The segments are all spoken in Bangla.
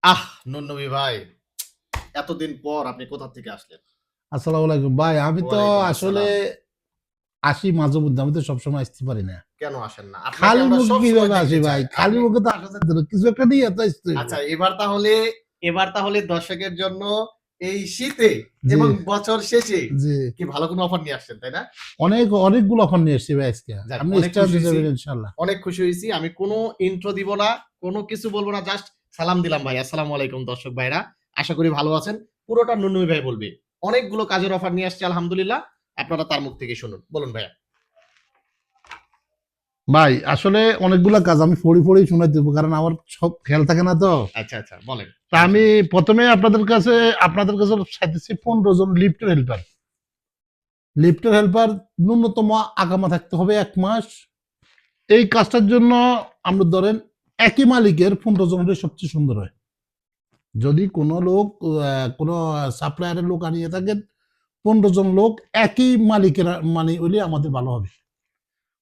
আহ নন্নবী ভাই, এতদিন পর আপনি কোথা থেকে আসলেন? আসসালামু আলাইকুম ভাই। আমি তো ওয়ালাইকুম আসলে আসসালাম। আসি মাঝে মধ্যে, আমি তো সবসময় আসতে পারি না। কেন আসেন না? আপনাকে খালি আমরা মুখে সব সময় কিভাবে আসি দেখতে ভাই? চাই। খালি আপনি মুখে তো আসা যাচ্ছে না, কিছু একটা নিয়ে তো আসতে হইব। আচ্ছা, এবার তাহলে দর্শকের জন্য এই শীতে জি, এবং বছর শেষে জি। কি ভালো কোনো অফার নিয়ে আসছেন, তাই না? অনেকগুলো অফার নিয়ে এসছি ভাই আজকে। যাক, আপনি অনেক স্টার খুশি দিয়ে হইছি। যাবেন ইনশাল্লাহ। অনেক খুশি হইছি। আমি কোনো ইন্ট্রো দিব না, কোনো কিছু বলব না। জাস্ট সালাম দিলাম ভাই। আসসালামু আলাইকুম দর্শক ভাইরা। আশা করি ভালো আছেন। পুরোটা নন্নবী ভাই বলবে। অনেকগুলো কাজের অফার নিয়ে আসছে আলহামদুলিল্লাহ। আপনারা তার মুখ থেকে শুনুন। বলুন ভাইয়া। ভাই আসলে অনেকগুলো কাজ আমি ফড়ি শোনাই দেবো, কারণ আমার সব খেয়াল থাকে না তো। আচ্ছা, আচ্ছা বলেন। তা সমস্যা আমি নেই। প্রথমে আপনাদের কাছে চাইতেছি 15 জন লিফটের হেল্পার। লিফটের হেল্পার ন্যূনতম আকামা থাকতে হবে 1 মাস। এই কাজটার জন্য আমরা ধরেন একই মালিকের 15 জনের সবচেয়ে সুন্দর হয়। যদি কোনো লোক কোনো সাপ্লায়ারের লোক আনিয়ে থাকেন, 15 জন লোক একই মালিকের মানে হইলে আমাদের ভালো হবে।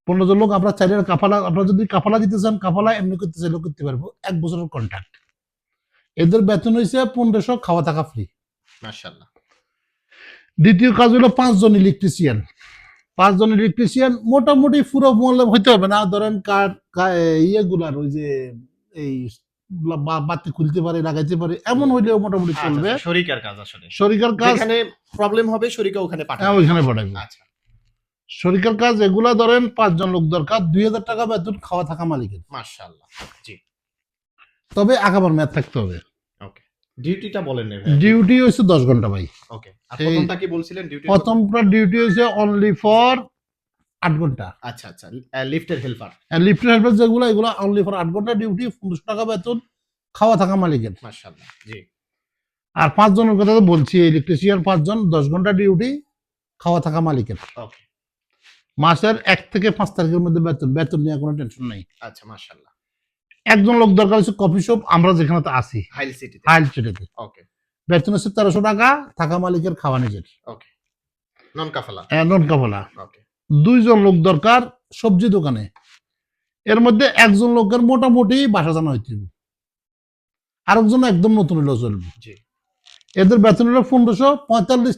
15 জন লোক আমরা চাইলে কাফালা, আপনারা যদি কাফালা দিতে চান কাফালা, এমনি করতে চাইলেও করতে পারবো, 1 বছরের কন্ট্রাক্ট। এদের বেতন হয়েছে 1500, খাওয়া থাকা ফ্রি। মাশাআল্লাহ। দ্বিতীয় কাজ হলো 5 জন ইলেকট্রিশিয়ান। 5 জন ইলেকট্রিশিয়ান মোটামুটি পুরো মহল্লা হইতে হবে না, ধরেন ইয়েগুলার ওই যে এই বাতি খুলতে পারে, লাগাইতে পারে, এমন হুম। হইলেও মোটামুটি আচ্ছা, চলবে। আচ্ছা শরিকার কাজ আসলে। শরিকার কাজ যেখানে প্রবলেম হবে শরিকা ওখানে পাঠাবে। ওইখানে পাঠাইবো। আচ্ছা। শরিকার কাজ এগুলা ধরেন 5 জন লোক দরকার, 2000 টাকা বেতন, খাওয়া থাকা মালিকের। মাশাআল্লাহ। জি। তবে আগাবার মেয়াদ থাকতে হবে। ওকে। ডিউটিটা বলেন না ভাইয়া ডিউটি। ডিউটি হয়েছে 10 ঘন্টা ভাই। ওকে। আর এই প্রথমটা কি বলছিলেন ডিউটির কথা? প্রথমটা ডিউটি হয়েছে অনলি ফর 8 ঘন্টা। আচ্ছা, আচ্ছা। লিফটের হেল্পার। আর লিফটের হেল্পার যেগুলো, এগুলো অনলি ফর 8 ঘন্টা ডিউটি, 1500 টাকা বেতন, খাওয়া থাকা মালিকের। মাশাআল্লাহ। জি। আর 5 জনের কথা তো বলছি, ইলেকট্রিশিয়ান 5 জন, 10 ঘন্টা ডিউটি, খাওয়া থাকা মালিকের। ওকে। মাসের 1 থেকে 5 তারিখের মধ্যে বেতন, বেতন নিয়ে কোনো টেনশন নাই। আচ্ছা মাশাআল্লাহ। একজন লোক দরকার হচ্ছে কফি শপ, আমরা যেখানে তো আছি, হাইল সিটিতে। হাইল স্ট্রিটেতে। ওকে, বেতন হচ্ছে 1300 টাকা, থাকা মালিকের, খাওয়া নিজের। ওকে। নন কাফালা। নন কাফালা। ওকে। 2 জন লোক দরকার সবজি দোকানে। এর মধ্যে একজন লোকের মোটামুটি বাসা জানা হইতে হবে, আরেকজন একদম নতুন হলেও চলবে। জি। এদের বেতন হলো 1500,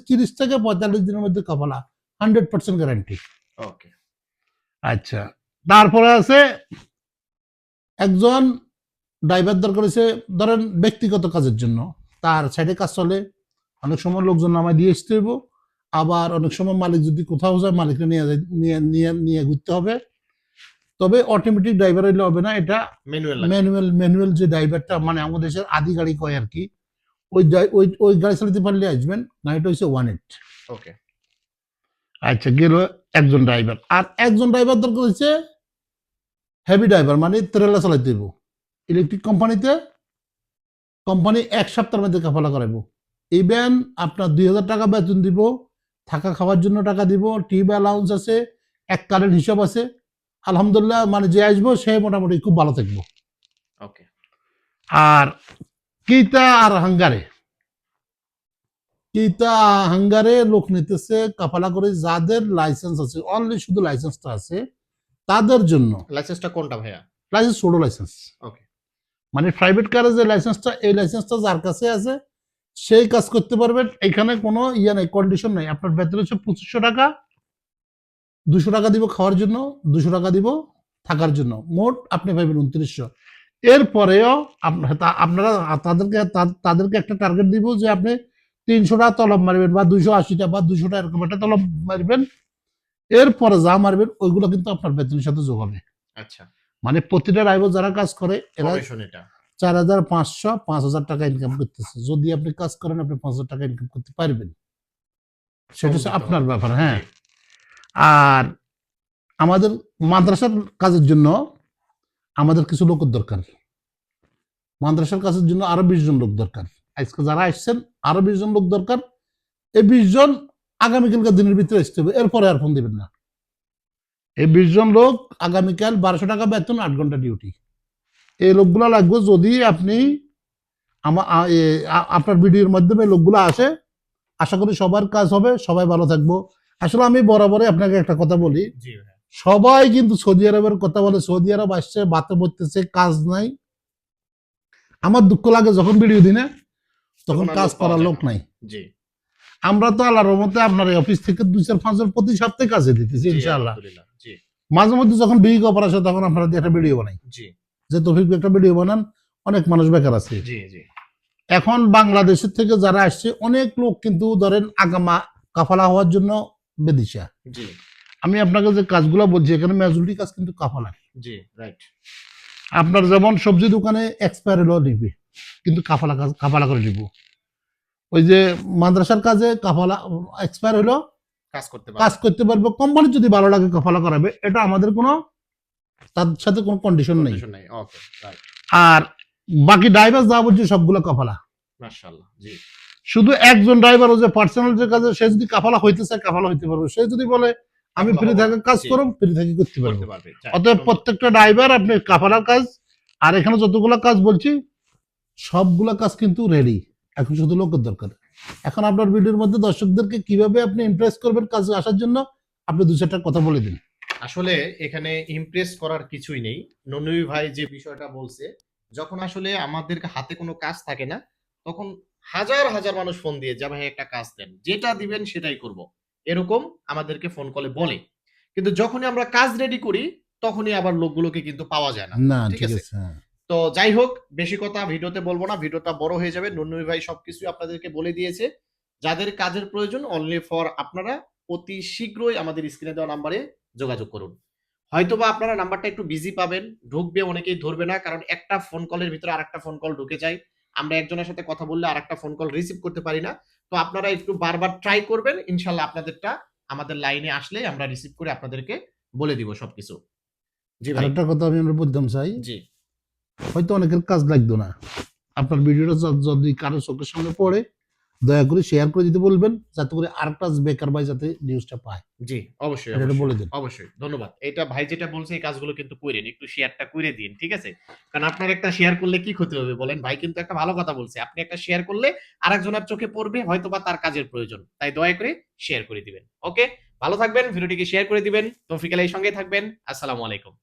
30 থেকে 45 দিনের মধ্যে কাফালা, 100% গ্যারান্টি। ওকে। আচ্ছা, তারপরে আছে একজন ড্রাইভার দরকার হচ্ছে, ধরেন ব্যক্তিগত কাজের জন্য, তার সাইডে কাজ চলে, অনেক সময় লোকজন নামায় দিয়ে আসতে হইব। আবার অনেক সময় মালিক যদি কোথাও যায়, মালিককে নিয়ে ঘুরতে হবে। তবে অটোমেটিক ড্রাইভার হইলে হবে না, এটা ম্যানুয়াল লাগবে। ম্যানুয়াল যে ড্রাইভারটা, মানে আমাদের দেশের আদি গাড়ি কয় আর কি, ওই গাড়ি চালাতে পারলে আসবেন। গাড়িটা হচ্ছে 1.8। ওকে। আচ্ছা, গেল একজন ড্রাইভার। আর একজন ড্রাইভার দরকার হচ্ছে হেভি ড্রাইভার, মানে ট্রেলার চালাইতে দেবো ইলেকট্রিক কোম্পানিতে। কোম্পানি 1 সপ্তাহের মধ্যে কাফালা করাইবো। ইভেন আপনার 2000 টাকা বেতন দিব, থাকা খাওয়ার জন্য টাকা দিব, টিপ অ্যালাউন্স আছে, এক কারেন্ট হিসাব আছে। আলহামদুলিল্লাহ, মানে যে আসবো সে মোটামুটি খুব ভালো থাকবো। ওকে। আর কিতা আর হাঙ্গারে, কিতা হাঙ্গারে লোক নিতেছে কাফালা করে, যাদের লাইসেন্স আছে, অনলি শুধু লাইসেন্সটা আছে তাদের জন্য। লাইসেন্সটা কোনটা ভাইয়া? লাইসেন্স, ছোট লাইসেন্স, ওকে। মানে প্রাইভেট কারের যে লাইসেন্সটা, এই লাইসেন্সটা যার কাছে আছে সেই কাজ করতে পারবেন। এখানে কোনো ইয়ে নাই, কন্ডিশন নাই। আপনার বেতন হচ্ছে 2500 টাকা, 200 টাকা দিব খাওয়ার জন্য, 200 টাকা দিব থাকার জন্য, মোট আপনি পাইবেন 2900। এরপরেও আপনারা তাদেরকে একটা টার্গেট দিব যে আপনি 300 টাকা তলব মারবেন, বা 280টা বা 200টা, এরকম একটা তলব মারবেন। এরপরে যা মারবেন ওইগুলো কিন্তু আপনার বেতনের সাথে যোগ হবে। আচ্ছা। মানে প্রতিটা ড্রাইভার যারা কাজ করে, এরা কমিশন এটা। 4500, 5000 টাকা ইনকাম করতেছে। যদি আপনি কাজ করেন, আপনি 5000 টাকা ইনকাম করতে পারবেন, সেটা শ্রম হচ্ছে দিতে আপনার হবে। ব্যাপার। জি। হ্যাঁ। আর আমাদের মাদ্রাসার কাজের জন্য আমাদের কিছু লোকের দরকার। মাদ্রাসার কাজের জন্য আরো 20 জন লোক দরকার। আজকে যারা আসছেন, আরো 20 জন লোক দরকার। এই 20 জন আগামীকালকার দিনের ভিতরে আসতে হবে, এরপরে আর ফোন দিবেন না। এই 20 জন লোক আগামীকাল, 1200 টাকা বেতন, 8 ঘন্টা ডিউটি। এই লোকগুলো লাগবে। যদি আপনি আপনার ভিডিওর মাধ্যমে লোকগুলো আসে, আশা করি সবার কাজ হবে, সবাই ভালো থাকবো। আসলে আমি বরাবরই আপনাকে একটা কথা বলি, জি ভাইয়া। সবাই কিন্তু সৌদি আরবের কথা বলে, সৌদি আরব আসছে, বাতে বলতেছে কাজ নাই। আমার দুঃখ লাগে যখন ভিডিও দিই না, তখন আর কাজ লোক পাওয়া করার যায় লোক না। নাই। জি আমরা তো আল্লাহর রহমতে আপনার এই অফিস থেকে 2-4-5 জন প্রতি সপ্তাহে কাজে দিতেছি জি ইনশাআল্লাহ। আলহামদুলিল্লাহ। জি মাঝে মধ্যে যখন বিগ অফার আসে তখন আপনারা দিয়ে একটা ভিডিও বানাই, জি যে তৌফিক ভাই একটা ভিডিও বানান, অনেক মানুষ বেকার আছে। জি জি এখন বাংলাদেশের থেকে যারা আসছে অনেক লোক কিন্তু ধরেন আগামা কাফালা হওয়ার জন্য বেদিশা। জি আমি আপনাকে যে কাজগুলো বলছি এখানে মেজরিটি কাজ কিন্তু কাফালা। জি রাইট। আপনার যেমন সবজি দোকানে এক্সপায়ার হলো নিবে, কিন্তু কাফালা কাজ কাফালা করে নিব। ওই যে মাদ্রাসার কাজে কাফালা এক্সপায়ার হলো কাজ করতে কাজ পারবে, করতে পারবো, কোম্পানি যদি ভালো লাগে কাফালা করাবে, এটা আমাদের কোনো তার সাথে কোনো কন্ডিশন নেই। কন্ডিশন নাই। Okay right. আর বাকি ড্রাইভার যা বলছে সবগুলো কাফালা। মাশাআল্লাহ। জি শুধু একজন ড্রাইভার ও যে পার্সোনাল যে কাজে সে যদি কাফালা হইতে চায় কাফালা হইতে পারবে, সে যদি বলে আমি কাফালা ফ্রি হবো থেকে না। কাজ জি, করব, ফ্রি থেকে করতে পারবো। করতে পারবে। যাক, অতএব সুন্দর। প্রত্যেকটা ড্রাইভার আপনি কাফালার কাজ, আর এখানে যতগুলো কাজ বলছি সবগুলা কাজ কিন্তু রেডি, এখন শুধু লোকের দরকার। এখন আপনার ভিডিওর মধ্যে দর্শকদেরকে কিভাবে আপনি ইমপ্রেস করবেন কাজে আসার জন্য, আপনি 2-4টা কথা বলে দিন। আসলে এখানে ইমপ্রেস করার কিছুই নেই। ননুই ভাই যে বিষয়টা বলছে, যখন আসলে আমাদের হাতে কোনো কাজ থাকে না, তখন হাজার হাজার মানুষ ফোন দিয়ে যে ভাই একটা কাজ দেন, যেটা দিবেন সেটাই করব, এরকম আমাদেরকে ফোন কলে বলে। কিন্তু যখনই আমরা কাজ রেডি করি তখনই আবার লোকগুলোকে কিন্তু পাওয়া যায় না। না ঠিক ঠিক আছে? আছে, হ্যাঁ। তো যাই হোক, বেশি কথা ভিডিওতে বলবো না, ভিডিওটা বড় হয়ে যাবে। নুন্নুই ভাই সবকিছু আপনাদেরকে বলে দিয়েছে। যাদের কাজের প্রয়োজন অনলি ফর আপনারা অতি শীঘ্রই আমাদের স্ক্রিনে দেওয়া নাম্বারে যোগাযোগ করুন। হয়তোবা আপনারা নাম্বারটা একটু বিজি পাবেন, ঢুকবে অনেকেই ধরবে না, কারণ একটা ফোন কলের ভিতরে আরেকটা ফোন কল ঢুকে যায়। আমরা একজনের সাথে কথা বললে আরেকটা ফোন কল রিসিভ করতে পারি না। তো আপনারা একটু বারবার ট্রাই করবেন, ইনশাআল্লাহ আপনাদেরটা আমাদের লাইনে আসলে আমরা রিসিভ করে আপনাদেরকে বলে দিব সবকিছু। জি ভাই। আরেকটা কথা আমরা বলতাম চাই, জি হয়তো অনেকের কাজ লাগতো না, আপনার ভিডিওটা যদি কারো চোখের সামনে পড়ে দয়া করে শেয়ার করে দিতে বলবেন, যাতে করে আরেকটা বেকার ভাই যাতে নিউজটা পায়। জি, অবশ্যই, এটা অবশ্যই, বলে দিন। অবশ্যই। ধন্যবাদ। এটা ভাই যেটা বলছে এই কাজগুলো কিন্তু কইরেন। একটু শেয়ারটা কইরে দিন। ঠিক আছে? কারণ আপনার একটা শেয়ার করলে কি ক্ষতি হবে বলেন? ভাই কিন্তু একটা ভালো কথা বলছে। আপনি একটা শেয়ার করলে আরেকজনের চোখে পড়বে, হয়তোবা তার কাজের প্রয়োজন। তাই দয়া করে শেয়ার করে দিবেন। ওকে? ভালো থাকবেন, ভিডিওটিকে শেয়ার করে দিবেন। তৌফিক আলীর সঙ্গেই থাকবেন। আসসালামু আলাইকুম।